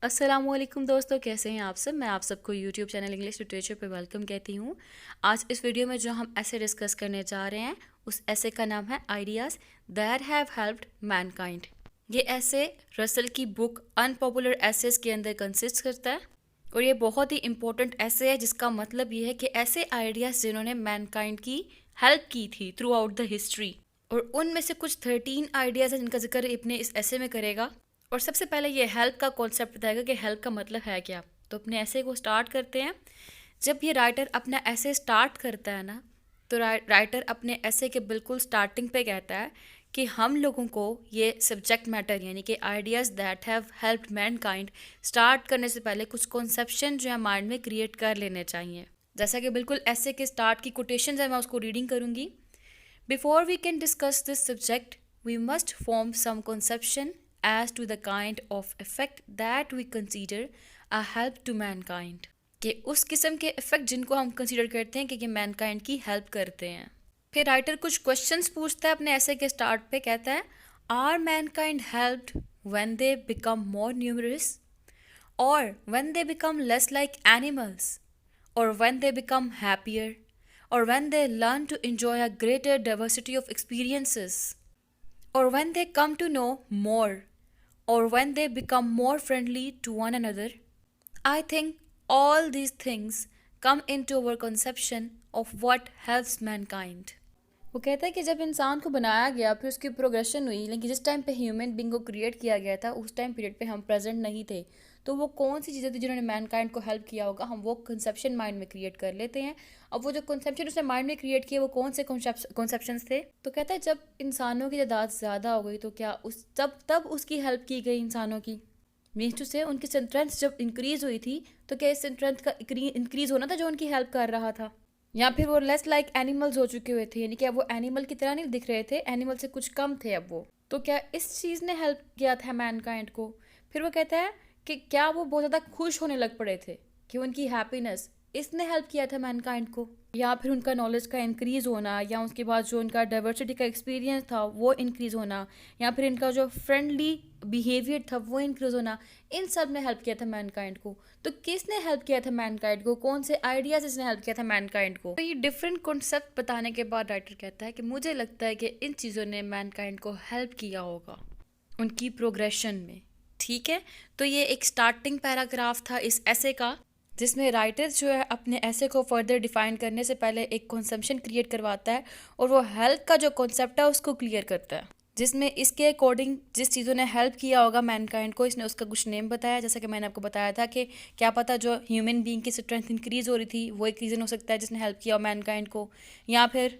अस्सलामुअलैकुम दोस्तों, कैसे हैं आप सब। मैं आप सबको यूट्यूब चैनल इंग्लिश लिटरेचर पे वेलकम कहती हूँ। आज इस वीडियो में जो हम ऐसे डिस्कस करने जा रहे हैं उस ऐसे का नाम है ideas that have helped Mankind. ये ऐसे रसल की बुक अनपॉपुलर एसेस के अंदर कंसिस्ट करता है और ये बहुत ही इंपॉर्टेंट ऐसे है जिसका मतलब ये है कि ऐसे आइडियाज़ जिन्होंने मैनकाइंड की हेल्प की थी थ्रू आउट द हिस्ट्री, और उनमें से कुछ 13 आइडियाज़ हैं जिनका जिक्र अपने इस ऐसे में करेगा। और सबसे पहले ये हेल्प का कॉन्सेप्ट बताएगा कि हेल्प का मतलब है क्या। तो अपने ऐसे को स्टार्ट करते हैं। जब ये राइटर अपना ऐसे स्टार्ट करता है ना, तो राइटर अपने ऐसे के बिल्कुल स्टार्टिंग पे कहता है कि हम लोगों को ये सब्जेक्ट मैटर यानी कि ideas that have helped Mankind start करने से पहले कुछ कॉन्सेप्शन जो है माइंड में क्रिएट कर लेने चाहिए। जैसा कि बिल्कुल ऐसे के स्टार्ट की कोटेशन है, मैं उसको रीडिंग करूँगी। Before we can discuss this subject, we must form some conception as to the kind of effect that we consider a help to mankind. कि उस किस्म के इफेक्ट जिनको हम कंसीडर करते हैं कि ये मैनकाइंड की हेल्प करते हैं। फिर राइटर कुछ क्वेश्चंस पूछता है अपने ऐसे के स्टार्ट पे, कहता है are mankind helped when they become more numerous, or when they become less like animals, or when they become happier, or when they learn to enjoy a greater diversity of experiences, or when they come to know more, or when they become more friendly to one another. I think all these things come into our conception of what helps mankind. वो कहता है कि जब इंसान को बनाया गया फिर उसकी प्रोग्रेशन हुई, लेकिन जिस टाइम पे ह्यूमन बींग को क्रिएट किया गया था उस टाइम पीरियड पे हम प्रेजेंट नहीं थे। तो वो कौन सी चीज़ें थी जिन्होंने मैनकाइंड को हेल्प किया होगा, हम वो कंसेप्शन माइंड में क्रिएट कर लेते हैं। अब वो जो कंसेप्शन उसने माइंड में क्रिएट किए वो कौन से कॉन्सेप्शंस थे। तो कहता है जब इंसानों की तादाद ज़्यादा हो गई तो क्या उस तब उसकी हेल्प की गई इंसानों की। मीन्स टू से उनकी स्ट्रेंथ जब इंक्रीज़ हुई थी तो क्या इस स्ट्रेंथ का इंक्रीज़ होना था जो उनकी हेल्प कर रहा था, या फिर वो लेस लाइक एनिमल्स हो चुके हुए थे, यानी कि अब वो एनिमल की तरह नहीं दिख रहे थे, एनिमल से कुछ कम थे अब वो। तो क्या इस चीज़ ने हेल्प किया था मैनकाइंड को। फिर वो कहता है कि क्या वो बहुत ज़्यादा खुश होने लग पड़े थे, कि उनकी हैप्पीनेस इसने हेल्प किया था मैनकाइंड को, या फिर उनका नॉलेज का इंक्रीज़ होना, या उसके बाद जो उनका डाइवर्सिटी का एक्सपीरियंस था वो इंक्रीज़ होना, या फिर इनका जो फ्रेंडली बिहेवियर था वो इंक्रीज़ होना। इन सब ने हेल्प किया था मैनकाइंड को। तो किसने हेल्प किया था मैनकाइंड को, कौन से आइडियाज़ इसने हेल्प किया था मैनकाइंड को। तो ये डिफरेंट कॉन्सेप्ट बताने के बाद राइटर कहता है कि मुझे लगता है कि इन चीज़ों ने मैनकाइंड को हेल्प किया होगा उनकी प्रोग्रेशन में। ठीक है, तो ये एक स्टार्टिंग पैराग्राफ था इस ऐसे का, जिसमें राइटर जो है अपने ऐसे को फर्दर डिफाइन करने से पहले एक कॉन्सेप्शन क्रिएट करवाता है और वो हेल्प का जो कॉन्सेप्ट है उसको क्लियर करता है, जिसमें इसके अकॉर्डिंग जिस चीज़ों ने हेल्प किया होगा मैनकाइंड को इसने उसका कुछ नेम बताया। जैसा कि मैंने आपको बताया था कि क्या पता जो ह्यूमन बीइंग की स्ट्रेंथ इंक्रीज़ हो रही थी वो एक रीज़न हो सकता है जिसने हेल्प किया हो मैनकाइंड को, या फिर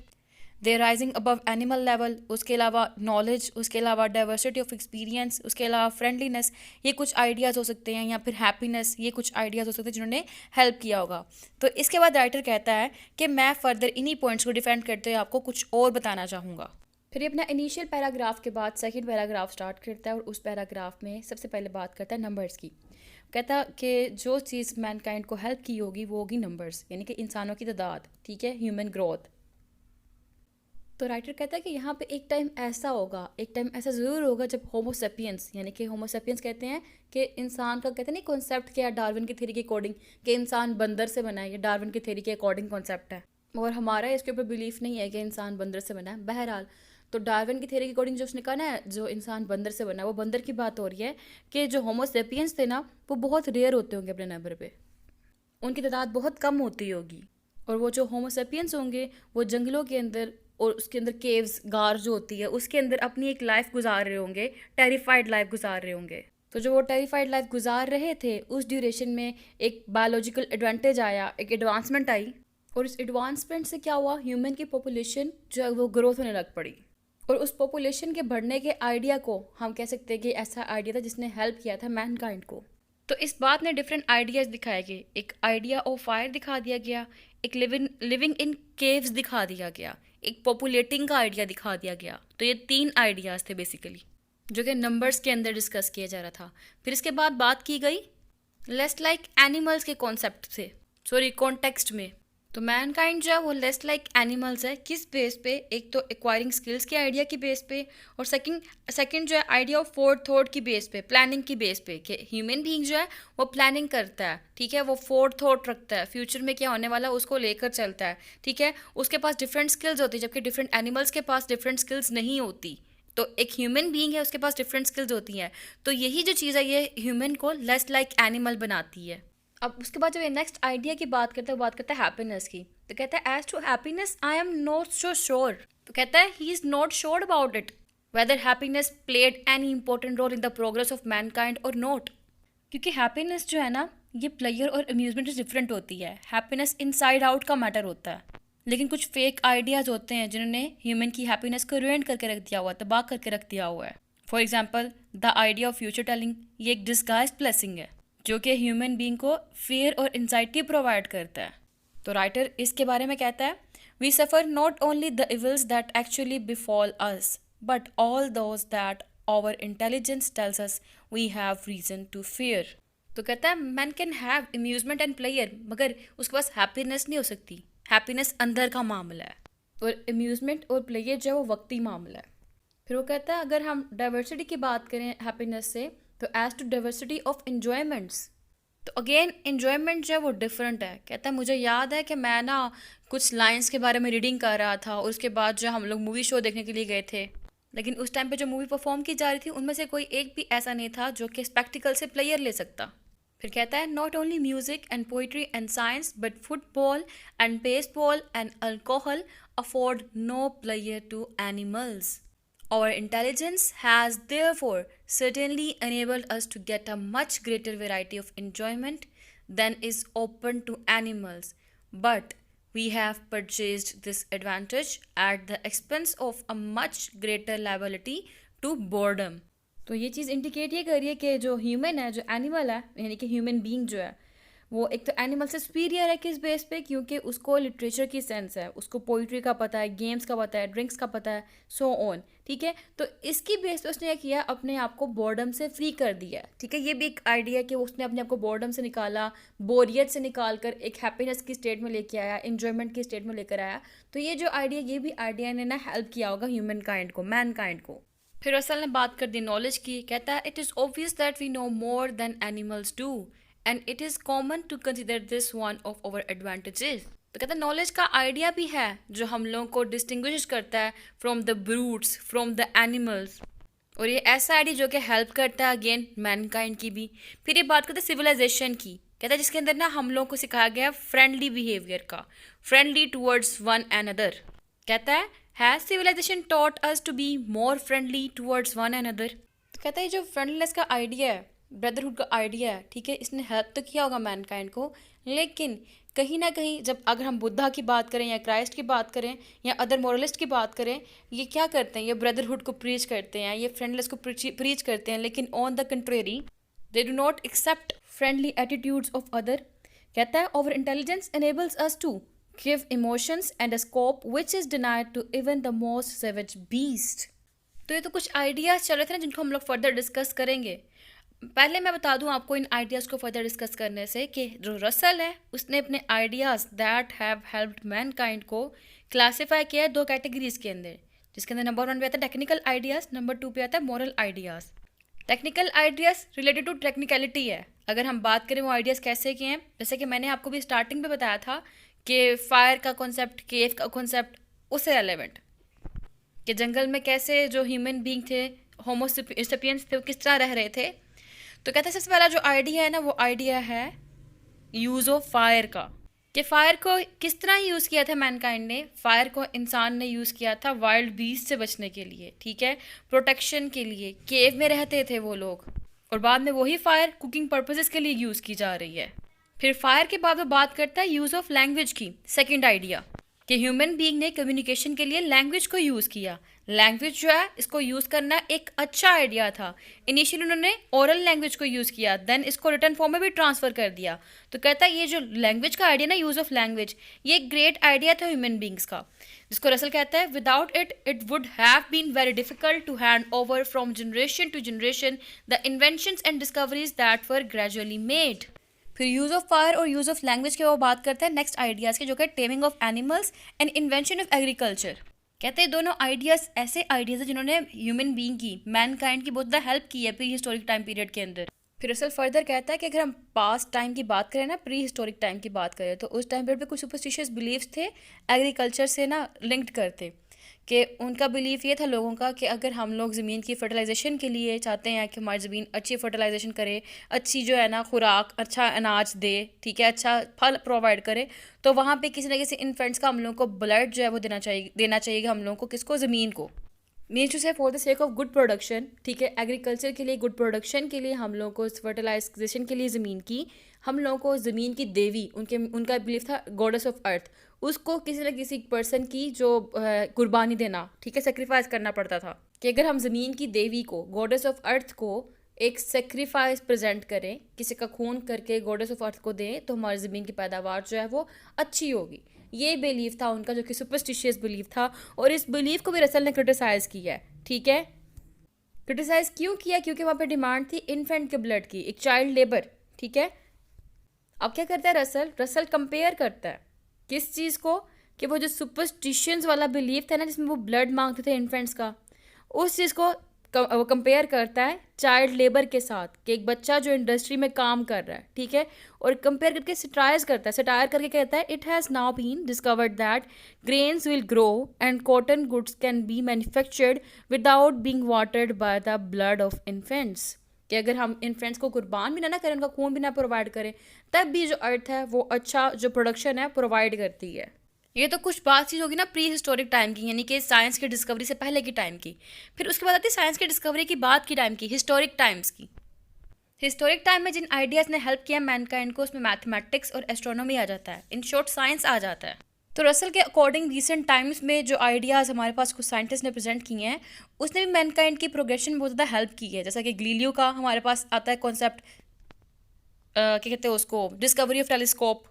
दे राइजिंग अबव एनिमल लेवल, उसके अलावा नॉलेज, उसके अलावा डाइवर्सिटी ऑफ एक्सपीरियंस, उसके अलावा फ्रेंडलीनेस, ये कुछ आइडियाज़ हो सकते हैं, या फिर हैप्पीनेस, ये कुछ आइडियाज़ हो सकते हैं जिन्होंने हेल्प किया होगा। तो इसके बाद राइटर कहता है कि मैं फर्दर इन्हीं पॉइंट्स को डिफेंड करते हुए आपको कुछ और बताना चाहूँगा। फिर ये अपना इनिशियल पैराग्राफ के बाद सेकंड पैराग्राफ स्टार्ट करता है और उस पैराग्राफ में सबसे पहले बात करता है नंबर्स की। कहता कि जो चीज़ मैनकाइंड को हेल्प की होगी वो होगी नंबर्स, यानी कि इंसानों की तादाद। ठीक है, ह्यूमन ग्रोथ। तो राइटर कहता है कि यहाँ पे एक टाइम ऐसा होगा, एक टाइम ऐसा ज़रूर होगा जब होमोसेपियंस, यानी कि होमोसेपियंस कहते हैं कि इंसान का, कहते हैं नहीं कॉन्सेप्ट क्या है डार्विन की थ्योरी के अकॉर्डिंग कि इंसान बंदर से बना है, ये डार्विन की थ्योरी के अकॉर्डिंग कॉन्सेप्ट है और हमारा इसके ऊपर बिलीफ नहीं है कि इंसान बंदर से बना है। बहरहाल तो डार्विन की थ्योरी के अकॉर्डिंग जो उसने कहा ना जो इंसान बंदर से बना है, वो बंदर की बात हो रही है कि जो होमोसेपियंस थे ना वो बहुत रेयर होते होंगे अपने नंबर पे, उनकी तादाद बहुत कम होती होगी। और वो जो होमोसेपियंस होंगे वो जंगलों के अंदर और उसके अंदर केव्स गार जो होती है उसके अंदर अपनी एक लाइफ गुजार रहे होंगे, टेरिफाइड लाइफ गुजार रहे होंगे। तो जो वो टेरिफाइड लाइफ गुजार रहे थे उस ड्यूरेशन में एक बायोलॉजिकल एडवांटेज आया, एक एडवांसमेंट आई, और इस एडवांसमेंट से क्या हुआ, ह्यूमन की पॉपुलेशन जो है वो ग्रोथ होने लग पड़ी। और उस पॉपुलेशन के बढ़ने के आइडिया को हम कह सकते हैं कि ऐसा आइडिया था जिसने हेल्प किया था मैनकाइंड को। तो इस बात ने डिफरेंट आइडियाज़ दिखाए गए, एक आइडिया ऑफ फायर दिखा दिया गया, एक लिविंग इन केव्स दिखा दिया गया, एक पॉपुलेटिंग का आइडिया दिखा दिया गया। तो ये 3 आइडियाज़ थे बेसिकली जो कि नंबर्स के अंदर डिस्कस किया जा रहा था। फिर इसके बाद बात की गई लेस लाइक एनिमल्स के कॉन्सेप्ट से, सॉरी कॉन्टेक्स्ट में। तो मैनकाइंड जो है वो लेस लाइक एनिमल्स है। किस बेस पे? एक तो एक्वायरिंग स्किल्स के आइडिया की बेस पे, और सेकंड जो है आइडिया ऑफ फोर्थ थॉट की बेस पे, प्लानिंग की बेस पे, कि ह्यूमन बीइंग जो है वो प्लानिंग करता है, ठीक है, वो फोर्थ थॉट रखता है, फ्यूचर में क्या होने वाला उसको लेकर चलता है, ठीक है। उसके पास डिफरेंट स्किल्स होती है, जबकि डिफरेंट एनिमल्स के पास डिफरेंट स्किल्स नहीं होती। तो एक ह्यूमन बीइंग है, उसके पास डिफरेंट स्किल्स होती हैं। तो यही जो चीज़ है ये ह्यूमन को लेस लाइक एनिमल बनाती है। अब उसके बाद जब ये नेक्स्ट आइडिया की बात करता है, वो बात करता है हैप्पीनेस की। तो कहता है as to happiness I am not so sure. तो कहता है he is not sure about it whether happiness played any important role in the progress of mankind और नॉट। क्योंकि हैप्पीनेस जो है ना, ये प्लेयर और अम्यूजमेंट से डिफरेंट होती है। हैप्पीनेस इनसाइड आउट का मैटर होता है, लेकिन कुछ फेक आइडियाज होते हैं जिन्होंने ह्यूमन की हैप्पीनेस को रुइन करके रख दिया हुआ है, तबाह करके रख दिया हुआ है। For example the idea of future telling, ये एक डिस्गाइज्ड ब्लेसिंग है जो कि ह्यूमन बीइंग को फियर और एंजाइटी प्रोवाइड करता है। तो राइटर इसके बारे में कहता है we suffer not only the evils that actually befall us but all those that our intelligence tells us we have reason to fear. तो कहता है man can have amusement and player, मगर उसके पास हैप्पीनेस नहीं हो सकती। हैप्पीनेस अंदर का मामला है और अम्यूजमेंट और प्लेयर जो है वो वक्ती मामला है। फिर वो कहता है अगर हम डाइवर्सिटी की बात करें हैप्पीनेस से, तो एज टू डाइवर्सिटी ऑफ इन्जॉयमेंट्स, तो अगेन इन्जॉयमेंट जो है वो डिफरेंट है। कहता है मुझे याद है कि मैं ना कुछ लाइंस के बारे में रीडिंग कर रहा था, और उसके बाद जो हम लोग मूवी शो देखने के लिए गए थे, लेकिन उस टाइम पे जो मूवी परफॉर्म की जा रही थी उनमें से कोई एक भी ऐसा नहीं था जो कि स्पेक्टिकल से प्लेयर ले सकता। फिर कहता है not only music and poetry and science but football and baseball and alcohol afford no player to animals. Our intelligence has therefore certainly enabled us to get a much greater variety of enjoyment than is open to animals, but we have purchased this advantage at the expense of a much greater liability to boredom. तो ये चीज़ indicate ये कर रही है कि जो human है, जो एनिमल है, यानी कि ह्यूमन बीइंग जो है वो एक तो एनिमल से सुपीरियर है। किस बेस पे? क्योंकि उसको लिटरेचर की सेंस है, उसको पोइट्री का पता है, गेम्स का पता है, ड्रिंक्स का पता है, सो ऑन, ठीक है। तो इसकी बेस पे उसने क्या किया, अपने आप को बोर्डम से फ्री कर दिया, ठीक है। ये भी एक आइडिया कि उसने अपने आप को बोर्डम से निकाला, बोरियत से निकाल कर एक हैप्पीनेस की स्टेट में लेके आया, इन्जॉयमेंट की स्टेट में लेकर आया। तो ये जो आइडिया, ये भी आइडिया ने ना हेल्प किया होगा ह्यूमन काइंड को, मैन काइंड को। फिर असल ने बात कर दी नॉलेज की। कहता है it is obvious that we know more than animals do and it is common to consider this one of our advantages। तो कहता है नॉलेज का आइडिया भी है जो हम लोगों को डिस्टिंग्विश करता है from the brutes, from the animals, और ये ऐसा आइडिया जो कि हेल्प करता है अगेन मैनकाइंड की भी। फिर ये बात करते हैं सिविलाइजेशन की। कहता है जिसके अंदर ना हम लोगों को सिखाया गया फ्रेंडली बिहेवियर का, फ्रेंडली टूवर्ड्स वन अनदर। कहता है has civilization taught us to be more friendly towards one another. तो कहता है जो फ्रेंडलीनेस का आइडिया है, ब्रदरहुड का आइडिया है, ठीक है, इसने हेल्प तो किया होगा मैनकाइंड को, लेकिन कहीं ना कहीं जब अगर हम बुद्धा की बात करें या क्राइस्ट की बात करें या अदर मोरलिस्ट की बात करें, ये क्या करते हैं, ये ब्रदरहुड को प्रीच करते हैं, ये फ्रेंडलेस को प्रीच करते हैं, लेकिन on the contrary they do not accept friendly attitudes of other. कहता है our intelligence enables us to give emotions and a scope which is denied to even the most savage beast। तो ये तो कुछ ideas चल रहे थे ना जिनको हम लोग फर्दर डिस्कस करेंगे। पहले मैं बता दूं आपको इन आइडियाज़ को फर्दर डिस्कस करने से कि जो रसल है उसने अपने ideas that have helped Mankind को क्लासीफाई किया है दो कैटेगरीज के अंदर, जिसके अंदर नंबर 1 पे आता है टेक्निकल आइडियाज़, नंबर 2 पे आता है moral ideas. Technical ideas related to technicality है। अगर हम बात करें वो आइडियाज़ कैसे किए हैं, जैसे कि मैंने आपको भी स्टार्टिंग में बताया था कि फायर का कॉन्सेप्ट, केव का कॉन्सेप्ट, उससे रेलेवेंट कि जंगल में कैसे जो ह्यूमन बीइंग थे, होमोसेपियंस थे, वो किस तरह रह रहे थे। तो कहते हैं सबसे पहला जो आइडिया है ना, वो आइडिया है यूज़ ऑफ फायर का, कि फायर को किस तरह यूज़ किया था मैनकाइंड ने। फायर को इंसान ने यूज़ किया था वाइल्ड बीस्ट से बचने के लिए, ठीक है, प्रोटेक्शन के लिए। केव में रहते थे वो लोग, और बाद में वही फायर कुकिंग पर्पसेस के लिए यूज़ की जा रही है। फिर फायर के बाद वो बात करता है यूज़ ऑफ लैंग्वेज की, सेकेंड आइडिया, कि ह्यूमन बीइंग ने कम्युनिकेशन के लिए लैंग्वेज को यूज़ किया। लैंग्वेज जो है इसको यूज़ करना एक अच्छा आइडिया था। इनिशियली उन्होंने ओरल लैंग्वेज को यूज़ किया, देन इसको रिटर्न फॉर्म में भी ट्रांसफ़र कर दिया। तो कहता है ये जो लैंग्वेज का आइडिया ना, यूज़ ऑफ लैंग्वेज, ये एक ग्रेट आइडिया था ह्यूमन बींग्स का, जिसको रसल कहता है without it it would have been very difficult to hand over from generation to generation the inventions and discoveries that were gradually made. फिर use of fire और use of language के वो बात करते हैं नेक्स्ट आइडियाज़ के, जो कि taming of animals and invention of agriculture. कहते हैं दोनों आइडियाज़ ऐसे आइडियाज़ हैं जिन्होंने ह्यूमन बीइंग की, मैनकाइंड की बहुत ज़्यादा हेल्प की है प्री हिस्टोरिक टाइम पीरियड के अंदर। फिर रसल फर्दर कहता है कि अगर हम पास्ट टाइम की बात करें ना, प्री हिस्टोरिक टाइम की बात करें, तो उस टाइम पीरियड पे कुछ सुपरस्टिशियस बिलीव्स थे एग्रीकल्चर से ना लिंक्ड करते, कि उनका बिलीफ ये था लोगों का कि अगर हम लोग ज़मीन की फर्टिलाइजेशन के लिए चाहते हैं कि हमारी ज़मीन अच्छी फर्टिलाइजेशन करे, अच्छी जो है ना खुराक, अच्छा अनाज दे, ठीक है, अच्छा फल प्रोवाइड करे, तो वहाँ पे किसी न किसी इन्फेंट्स का हम लोगों को ब्लड जो है वो देना चाहिए हम लोगों को, किसको, ज़मीन को। मीन्स टू से for the sake of good production, ठीक है, एग्रीकल्चर के लिए, गुड प्रोडक्शन के लिए हम लोगों को, फर्टिलाइजेशन के लिए ज़मीन की, हम लोगों को ज़मीन की देवी, उनका बिलीफ था गॉडेस ऑफ अर्थ, उसको किसी न किसी पर्सन की जो कुर्बानी देना, ठीक है, सेक्रीफाइस करना पड़ता था, कि अगर हम ज़मीन की देवी को, गॉडेस ऑफ अर्थ को एक सेक्रीफाइस प्रेजेंट करें, किसी का खून करके गॉडेस ऑफ अर्थ को दें, तो हमारी ज़मीन की पैदावार जो है वो अच्छी होगी। ये बिलीव था उनका, जो कि सुपरस्टिशियस बिलीव था, और इस बिलीव को भी रसल ने क्रिटिसाइज़ किया है, ठीक है। क्रिटिसाइज़ क्यों किया? क्योंकि वहाँ पे डिमांड थी इन्फेंट के ब्लड की, एक चाइल्ड लेबर, ठीक है। अब क्या करता है रसल कंपेयर करता है किस चीज़ को, कि वो जो सुपरस्टिशंस वाला बिलीव था ना, जिसमें वो ब्लड मांगते थे इन्फेंट्स का, उस चीज़ को वो कंपेयर करता है चाइल्ड लेबर के साथ, कि एक बच्चा जो इंडस्ट्री में काम कर रहा है, ठीक है, और कंपेयर करके सटायर करता है, सटायर करके कहता है it has now been discovered that grains will grow and cotton goods can be manufactured without being watered by the blood of infants, कि अगर हम इन्फेंट्स को कुर्बान भी ना करें, उनका खून भी ना प्रोवाइड करें, तब भी जो अर्थ है वो अच्छा जो प्रोडक्शन है प्रोवाइड करती है। ये तो कुछ बात चीज़ होगी ना प्री हिस्टोरिक टाइम की, यानी कि साइंस की डिस्कवरी से पहले की टाइम की। फिर उसके बाद आती है साइंस की डिस्कवरी की बाद की टाइम की, हिस्टोरिक टाइम्स की। हिस्टोरिक टाइम में जिन आइडियाज़ ने हेल्प किया मैनकाइंड को, उसमें मैथमेटिक्स और एस्ट्रोनॉमी आ जाता है, इन शॉर्ट साइंस आ जाता है। तो रसल के अकॉर्डिंग रिसेंट टाइम्स में जो आइडियाज़ हमारे पास कुछ साइंटिस्ट ने प्रेजेंट किए हैं, उसने भी मैनकाइंड की प्रोग्रेशन में बहुत ज़्यादा हेल्प की है। जैसा कि गलीलियो का हमारे पास आता है कॉन्सेप्ट, क्या कहते हैं उसको, डिस्कवरी ऑफ टेलीस्कोप।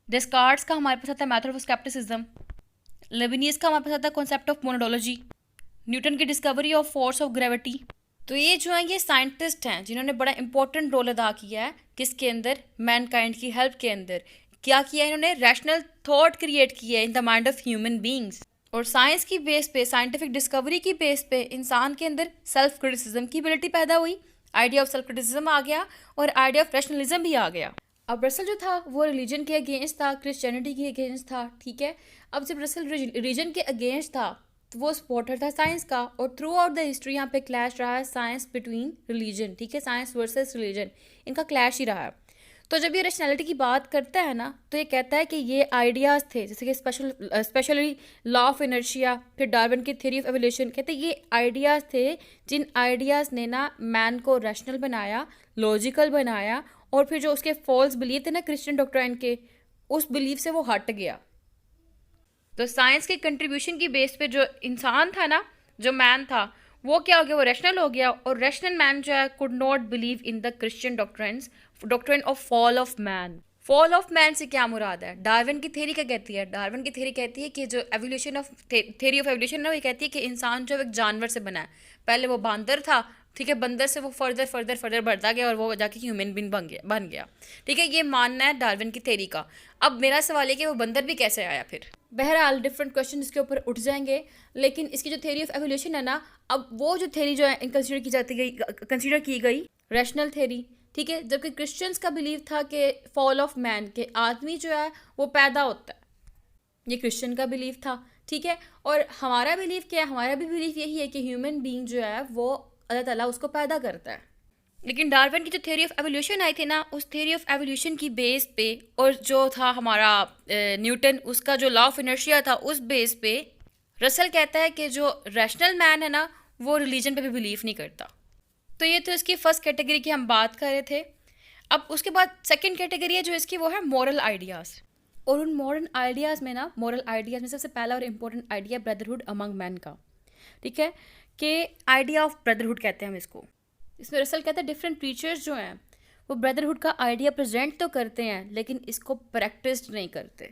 डेस्कार्ट्स का हमारे पास आता है मैथड ऑफ स्केप्टिसिज्म। लेबनीज का हमारे पास आता है कॉन्सेप्ट ऑफ मोनोडोलॉजी। न्यूटन की discovery of force of gravity. तो ये जो है ये साइंटिस्ट हैं जिन्होंने बड़ा इंपॉर्टेंट रोल अदा किया है किसके अंदर, मैनकाइंड की हेल्प के अंदर। क्या किया इन्होंने, रैशनल थॉट क्रिएट किया है in the mind of human beings. और साइंस की बेस पे, साइंटिफिक डिस्कवरी की बेस पे इंसान के अंदर सेल्फ क्रिटिसिज्म की एबिलिटी पैदा हुई, आइडिया ऑफ सेल्फ क्रिटिसिज्म आ गया और आइडिया ऑफ रैशनलिज्म भी आ गया। अब रसल जो था वो रिलीजन के अगेंस्ट था, क्रिश्चियनिटी के अगेंस्ट था, ठीक है। अब जब रसल रिलीजन के अगेंस्ट था तो वो सपोर्टर था साइंस का, और थ्रू आउट द हिस्ट्री यहाँ पे क्लैश रहा है साइंस बिटवीन रिलीजन, ठीक है, साइंस वर्सेस रिलीजन, इनका क्लैश ही रहा है। तो जब ये रैशनैलिटी की बात करता है ना, तो ये कहता है कि ये आइडियाज़ थे, जैसे कि स्पेशली लॉ ऑफ इनर्शिया, फिर डार्विन की थ्योरी ऑफ एवोल्यूशन, कहते हैं ये आइडियाज़ थे जिन आइडियाज़ ने ना मैन को रैशनल बनाया, लॉजिकल बनाया, और फिर जो उसके फॉल्स बिलीव थे ना क्रिश्चियन डॉक्ट्राइन के, उस बिलीव से वो हट गया। तो साइंस के कंट्रीब्यूशन की बेस पे जो इंसान था ना, जो मैन था, वो क्या हो गया, वो रैशनल हो गया, और रैशनल मैन जो है could not believe in the Christian doctrine of fall of man. Fall of man से क्या मुराद है, डार्विन की थ्योरी क्या कहती है, डार्विन की थ्योरी कहती है कि जो evolution of theory of evolution ना, वो कहती है कि इंसान जो एक जानवर से बना है, पहले वो बांदर था, ठीक है, बंदर से वो फर्दर फर्दर फर्दर बढ़ता गया और वो जाके ह्यूमन बीइंग बन गया, ठीक है। ये मानना है डार्विन की थ्योरी का। अब मेरा सवाल है कि वो बंदर भी कैसे आया फिर। बहरहाल डिफरेंट क्वेश्चन इसके ऊपर उठ जाएंगे, लेकिन इसकी जो थ्योरी ऑफ एवोल्यूशन है ना, अब वो जो थ्योरी जो है कंसिडर की गई रैशनल थ्योरी, ठीक है, जबकि क्रिश्चियंस का बिलीव था कि फॉल ऑफ मैन, के आदमी जो है वो पैदा होता है, ये क्रिश्चियन का बिलीव था, ठीक है। और हमारा बिलीव क्या है, हमारा भी बिलीव यही है कि ह्यूमन बीइंग जो है वो अल्लाह ताला उसको पैदा करता है। लेकिन डार्विन की जो थ्योरी ऑफ एवोल्यूशन आई थी ना, उस थ्योरी ऑफ एवोल्यूशन की बेस पे, और जो था हमारा न्यूटन, उसका जो लॉ ऑफ इनर्शिया था, उस बेस पे रसल कहता है कि जो रैशनल मैन है ना, वो रिलीजन पे भी बिलीव नहीं करता। तो ये तो इसकी फर्स्ट कैटेगरी की हम बात कर रहे थे। अब उसके बाद सेकंड कैटेगरी है जो इसकी, वो है मॉरल आइडियाज़। और उन मॉरल आइडियाज़ में ना, मॉरल आइडियाज़ में सबसे पहला और important idea brotherhood among man का, ठीक है, कि आइडिया ऑफ ब्रदरहुड कहते हैं हम इसको। इसमें रसल कहते हैं डिफरेंट प्रीचर्स जो हैं वो ब्रदरहुड का आइडिया प्रेजेंट तो करते हैं, लेकिन इसको प्रैक्टिस नहीं करते।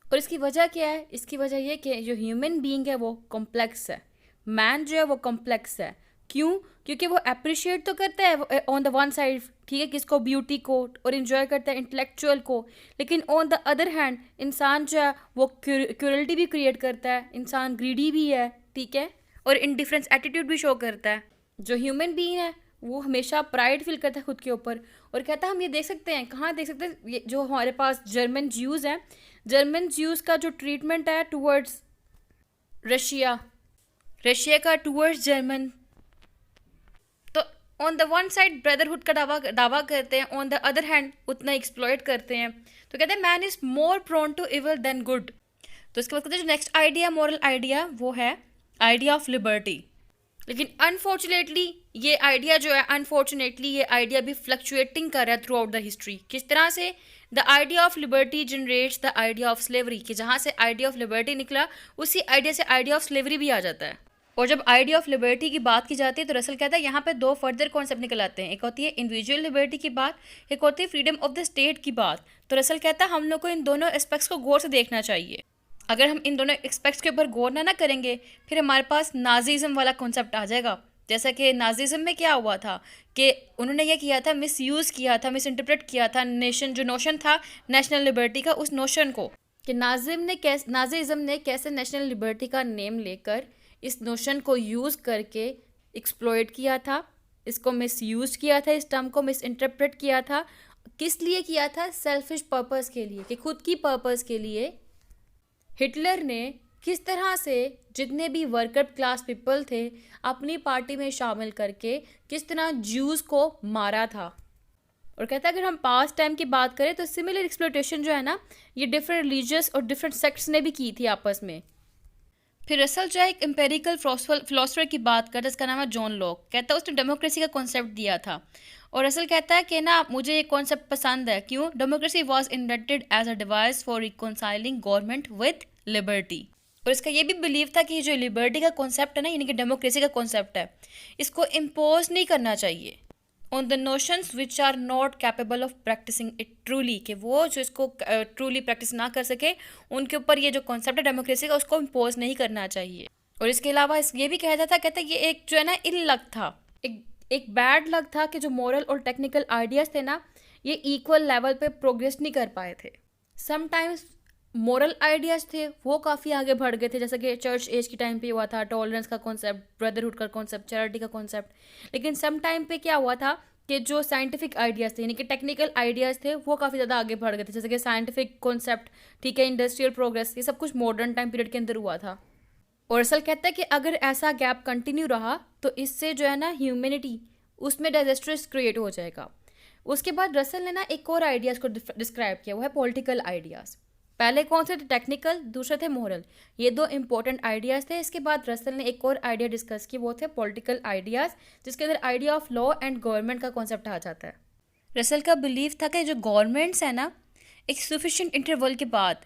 और इसकी वजह क्या है, इसकी वजह ये कि जो ह्यूमन बीइंग है वो कॉम्प्लेक्स है, मैन जो है वो कॉम्प्लेक्स है। क्यों? क्योंकि वो अप्रिशिएट तो करता है ऑन द वन साइड, ठीक है, किसको, ब्यूटी को, और इन्जॉय करता है इंटेलेक्चुअल को, लेकिन ऑन द अदर हैंड इंसान जो है वो क्यूरलिटी भी क्रिएट करता है, इंसान ग्रीडी भी है, ठीक है, और इंडिफरेंस एटीट्यूड भी शो करता है। जो ह्यूमन बीइंग है वो हमेशा प्राइड फील करता है खुद के ऊपर, और कहता है हम ये देख सकते हैं, कहाँ देख सकते हैं, ये जो हमारे पास जर्मन ज्यूज़ हैं, जर्मन ज्यूज़ का जो ट्रीटमेंट है टूवर्ड्स रशिया, रशिया का टूवर्ड्स जर्मन, तो on the one side brotherhood का दावा करते हैं, ऑन द अदर हैंड उतना एक्सप्लॉइट करते हैं। तो कहते हैं man is more prone to evil than good. तो इसके बाद कहते हैं जो नेक्स्ट आइडिया, मॉरल आइडिया, वो है आइडिया ऑफ लिबर्टी। लेकिन अनफॉर्चुनेटली ये आइडिया जो है, अनफॉर्चुनेटली ये आइडिया भी फ्लक्चुएटिंग कर रहा है थ्रू आउट द हिस्ट्री। किस तरह से? The idea of liberty generates the idea of slavery, कि जहाँ से आइडिया ऑफ लिबर्टी निकला उसी आइडिया से आइडिया ऑफ स्लेवरी भी आ जाता है। और जब आइडिया ऑफ लिबर्टी की बात की जाती है तो रसल कहता है यहाँ पे दो फर्दर कॉन्सेप्ट निकल आते हैं, एक होती है इंडिविजुअल लिबर्टी की बात, एक होती है फ्रीडम ऑफ द स्टेट की बात। तो रसल कहता है हम लोग को इन दोनों एस्पेक्ट्स को गौर से देखना चाहिए। अगर हम इन दोनों एस्पेक्ट्स के ऊपर गौर ना करेंगे फिर हमारे पास नाजीज़म वाला कॉन्सेप्ट आ जाएगा। जैसा कि नाजीज़म में क्या हुआ था कि उन्होंने ये किया था, मिसयूज़ किया था, मिस इंटरप्रेट किया था जो नोशन था नेशनल लिबर्टी का, उस नोशन को, कि नाजीज़म ने कैसे नेशनल लिबर्टी का नेम लेकर इस नोशन को यूज़ करके एक्सप्लॉइट किया था, इसको मिसयूज़ किया था, इस टर्म को मिस इंटरप्रेट किया था। किस लिए किया था? सेल्फिश पर्पस के लिए, कि खुद की पर्पस के लिए हिटलर ने किस तरह से जितने भी वर्कर क्लास पीपल थे अपनी पार्टी में शामिल करके किस तरह ज्यूज़ को मारा था। और कहता है अगर हम पास्ट टाइम की बात करें तो सिमिलर एक्सप्लॉयटेशन जो है ना, ये डिफरेंट रिलीजियस और डिफरेंट सेक्ट्स ने भी की थी आपस में। फिर रसल जो है एक एम्पेरिकल फिलोसफर की बात करता है, इसका नाम है जॉन लॉक। कहता है उसने डेमोक्रेसी का कॉन्सेप्ट दिया था, और रसल कहता है कि ना मुझे ये कॉन्सेप्ट पसंद है। क्यों? Democracy was invented as a device for reconciling government with liberty. और इसका ये भी बिलीव था कि जो लिबर्टी का कॉन्सेप्ट है ना, यानी कि डेमोक्रेसी का कॉन्सेप्ट है, इसको इम्पोज नहीं करना चाहिए on the notions which are not capable of practising it truly, कि वो जो इसको ट्रूली प्रैक्टिस ना कर सके उनके ऊपर ये जो कॉन्सेप्ट है डेमोक्रेसी का उसको इम्पोज नहीं करना चाहिए। और इसके अलावा ये भी कहता था, कहता ये एक जो है ना इल लक था, एक बैड लक था कि जो मॉरल और टेक्निकल आइडियाज़ थे ना ये इक्वल लेवल पे प्रोग्रेस नहीं कर पाए थे। समटाइम्स मॉरल आइडियाज़ थे वो काफ़ी आगे बढ़ गए थे, जैसे कि चर्च एज की टाइम पे हुआ था, टॉलरेंस का कॉन्सेप्ट, ब्रदरहुड का कॉन्सेप्ट, चैरिटी का कॉन्सेप्ट। लेकिन सम टाइम पे क्या हुआ था कि जो साइंटिफिक आइडियाज़ थे यानी कि टेक्निकल आइडियाज़ थे वो काफ़ी ज़्यादा आगे बढ़ गए थे, जैसे कि साइंटिफिक कॉन्सेप्ट, ठीक है, इंडस्ट्रियल प्रोग्रेस, ये सब कुछ मॉडर्न टाइम पीरियड के अंदर हुआ था। और रसल कहता है कि अगर ऐसा गैप कंटिन्यू रहा तो इससे जो है ना ह्यूमैनिटी उसमें डिजास्ट्रस क्रिएट हो जाएगा। उसके बाद रसल ने ना एक और आइडियाज़ को डिस्क्राइब किया, वो है पॉलिटिकल आइडियाज़। पहले कौन से थे? टेक्निकल, दूसरे थे मॉरल। ये दो इंपॉर्टेंट आइडियाज़ थे। इसके बाद रसल ने एक और आइडिया डिस्कस की, वो थे पॉलिटिकल आइडियाज़, जिसके अंदर idea of law and government का कॉन्सेप्ट आ जाता है। रसल का बिलीव था कि जो गवर्नमेंट्स है ना एक सफिशिएंट इंटरवल के बाद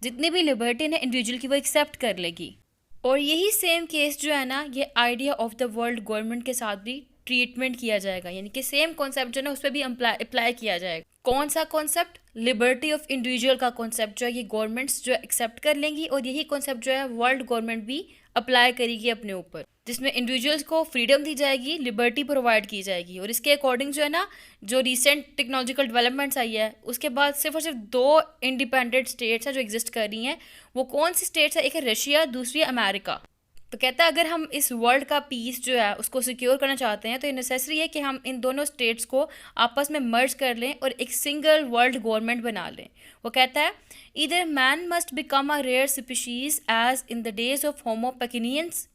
जितनी भी लिबर्टी ने इंडिविजुअल की वो एक्सेप्ट कर लेगी। और यही सेम केस जो है ना ये idea of the world government के साथ भी ट्रीटमेंट किया जाएगा, यानी कि सेम कॉन्सेप्ट जो है ना उस पर भी अप्लाई किया जाएगा। कौन सा कॉन्सेप्ट? लिबर्टी ऑफ इंडिविजुअल का कॉन्सेप्ट जो है ये गवर्नमेंट्स जो एक्सेप्ट कर लेंगी, और यही कॉन्सेप्ट जो है वर्ल्ड गवर्नमेंट भी अप्लाई करेगी अपने ऊपर, जिसमें इंडिविजुअल्स को फ्रीडम दी जाएगी, लिबर्टी प्रोवाइड की जाएगी। और इसके अकॉर्डिंग जो है ना जो रिसेंट टेक्नोलॉजिकल डेवलपमेंट्स आई है उसके बाद सिर्फ और सिर्फ दो इंडिपेंडेंट स्टेट्स हैं जो एग्जिस्ट कर रही हैं। वो कौन सी स्टेट्स है? एक है रशिया, दूसरी है अमेरिका। तो कहता है अगर हम इस वर्ल्ड का पीस जो है उसको सिक्योर करना चाहते हैं तो ये नेसेसरी है कि हम इन दोनों स्टेट्स को आपस में मर्ज कर लें और एक सिंगल वर्ल्ड गवर्नमेंट बना लें। वो कहता है either man must become a rare species as in the days of homo pekinensis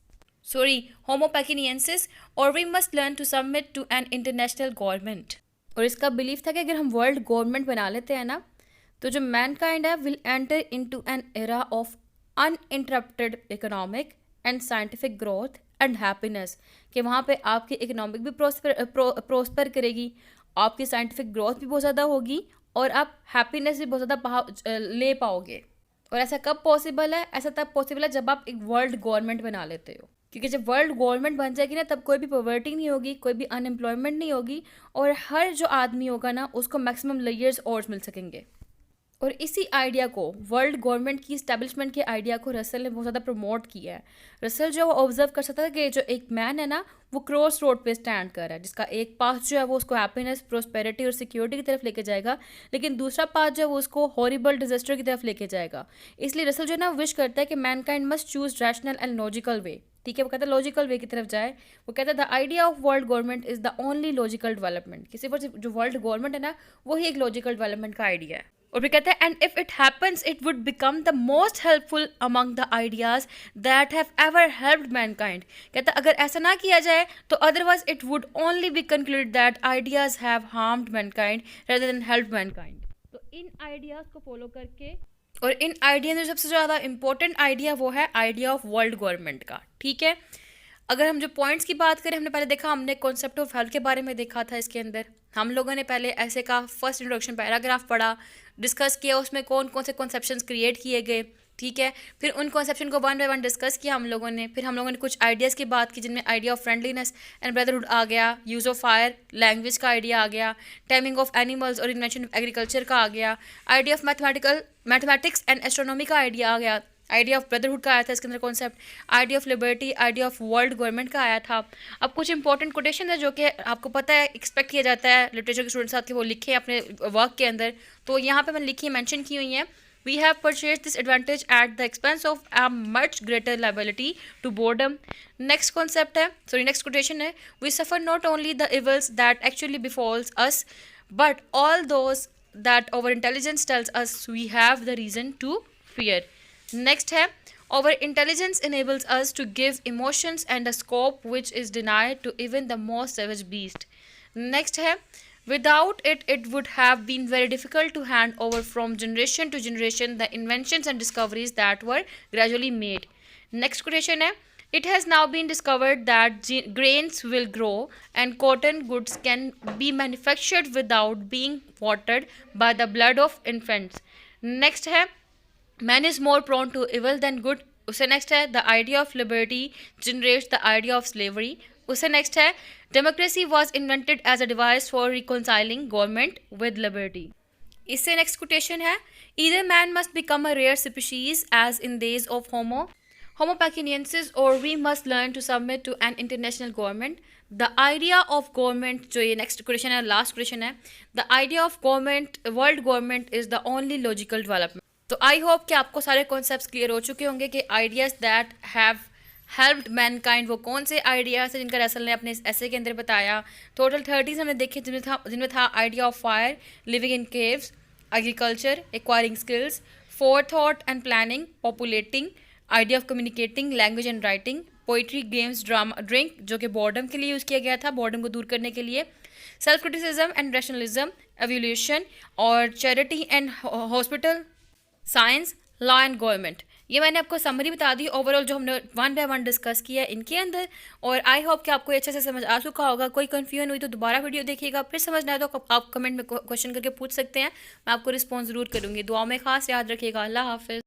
और we must learn to submit to an international government. और इसका बिलीव था कि अगर हम वर्ल्ड गवर्नमेंट बना लेते हैं ना तो जो मैनकाइंड है will enter into an era of uninterrupted economic and scientific growth and happiness, कि वहाँ पे आपकी इकोनॉमिक भी प्रोस्पर करेगी, आपकी साइंटिफिक ग्रोथ भी बहुत ज़्यादा होगी और आप हैप्पीनेस भी बहुत ज़्यादा ले पाओगे। और ऐसा कब पॉसिबल है? ऐसा तब पॉसिबल है जब आप एक वर्ल्ड गवर्नमेंट बना लेते हो, क्योंकि जब वर्ल्ड गवर्नमेंट बन जाएगी ना तब कोई भी पॉवर्टी नहीं होगी, कोई भी अनएम्प्लॉयमेंट नहीं होगी, और हर जो आदमी होगा ना उसको मैक्सिमम लेयर्स और मिल सकेंगे। और इसी आइडिया को, वर्ल्ड गवर्नमेंट की इस्टेब्लिशमेंट के आइडिया को रसल ने बहुत ज़्यादा प्रमोट किया है। रसल जो ऑब्जर्व कर सकता है कि जो एक मैन है ना, वो क्रॉस रोड पे स्टैंड कर रहा है, जिसका एक पाथ जो है वो उसको हैप्पीनेस, प्रोस्पेरिटी और सिक्योरिटी की तरफ लेके जाएगा, लेकिन दूसरा पाथ जो है वो उसको हॉरिबल डिजास्टर की तरफ लेके जाएगा। इसलिए रसल जो है ना विश करता है कि Mankind must choose rational and logical वे। ठीक है, वो कहता है लॉजिकल वे की तरफ जाए। वो कहता है the idea of world government is the only logical development, किसी पर जो वर्ल्ड गवर्नमेंट है ना, वही एक लॉजिकल डेवलपमेंट का आइडिया है। और फिर कहते हैं and if it happens it would become the most helpful among the ideas that have ever helped Mankind. कहता है अगर ऐसा ना किया जाए तो otherwise it would only be concluded that ideas have harmed Mankind rather than helped Mankind. तो इन ideas को फॉलो करके, और इन आइडिया में सबसे ज़्यादा इंपॉर्टेंट आइडिया वो है आइडिया ऑफ वर्ल्ड गवर्नमेंट का। ठीक है, अगर हम जो पॉइंट्स की बात करें, हमने पहले देखा, हमने कॉन्सेप्ट ऑफ हेल्थ के बारे में देखा था। इसके अंदर हम लोगों ने पहले ऐसे का फर्स्ट इंट्रोडक्शन पैराग्राफ पढ़ा, डिस्कस किया उसमें कौन कौन से कॉन्सेप्शंस क्रिएट किए गए। ठीक है, फिर उन कॉन्सेप्शन को वन बाय वन डिस्कस किया हम लोगों ने। फिर हम लोगों ने कुछ आइडियाज़ की बात की, जिनमें idea of friendliness and brotherhood आ गया, यूज़ ऑफ फायर, लैंग्वेज का आइडिया आ गया, टाइमिंग ऑफ एनिमल्स और इन्वेंशन ऑफ एग्रीकल्चर का आ गया, idea of mathematics and astronomy का आइडिया आ गया, आइडिया ऑफ ब्रदरहुड का आया था इसके अंदर concept, idea of liberty, idea of world government का आया था। अब कुछ इंपॉर्टेंट कोटेशन है जो कि आपको पता है, एक्सपेक्ट किया जाता है लिटरेचर के स्टूडेंट्स साथ कि वो लिखे अपने वर्क के अंदर, तो यहाँ पे मैंने लिखी मेंशन की हुई है। We have purchased this advantage at the expense of a much greater liability to boredom. Next concept है, sorry, next quotation है, we suffer not only the evils that actually befalls us, but all those that our intelligence tells us we have the reason to fear. Next है, our intelligence enables us to give emotions and a scope which is denied to even the most savage beast. Next है, without it, it would have been very difficult to hand over from generation to generation the inventions and discoveries that were gradually made. Next quotation है, it has now been discovered that grains will grow and cotton goods can be manufactured without being watered by the blood of infants. Next है, man is more prone to evil than good. उससे next है the idea of liberty generates the idea of slavery. उससे next है democracy was invented as a device for reconciling government with liberty. इससे next quotation है, either man must become a rare species as in days of homo pekinensis और we must learn to submit to an international government. The idea of government, जो ये next question है, last question है, the idea of government, world government is the only logical development. तो I hope कि आपको सारे concepts clear हो चुके होंगे कि ideas that have helped Mankind वो कौन से आइडियाज़ हैं जिनका रसल ने अपने इस ऐसे के अंदर बताया. टोटल 30 हमने देखे, जिनमें था idea of fire, living in caves, agriculture, acquiring skills, forethought and planning, populating, idea of communicating, language and writing, poetry, games, drama, drink, जो कि बॉर्डम के लिए यूज़ किया गया था, बॉर्डम को दूर करने के लिए, self criticism and rationalism, evolution, और charity and hospital, science, law and government. ये मैंने आपको समरी बता दी ओवरऑल जो हमने वन बाय वन डिस्कस किया है इनके अंदर. और आई होप कि आपको अच्छे से समझ आ चुका होगा. कोई कन्फ्यूजन हुई तो दोबारा वीडियो देखिएगा, फिर समझना है तो आप कमेंट में क्वेश्चन करके पूछ सकते हैं, मैं आपको रिस्पॉन्स ज़रूर करूँगी. दुआ में खास याद रखिएगा. अल्लाह हाफिज़.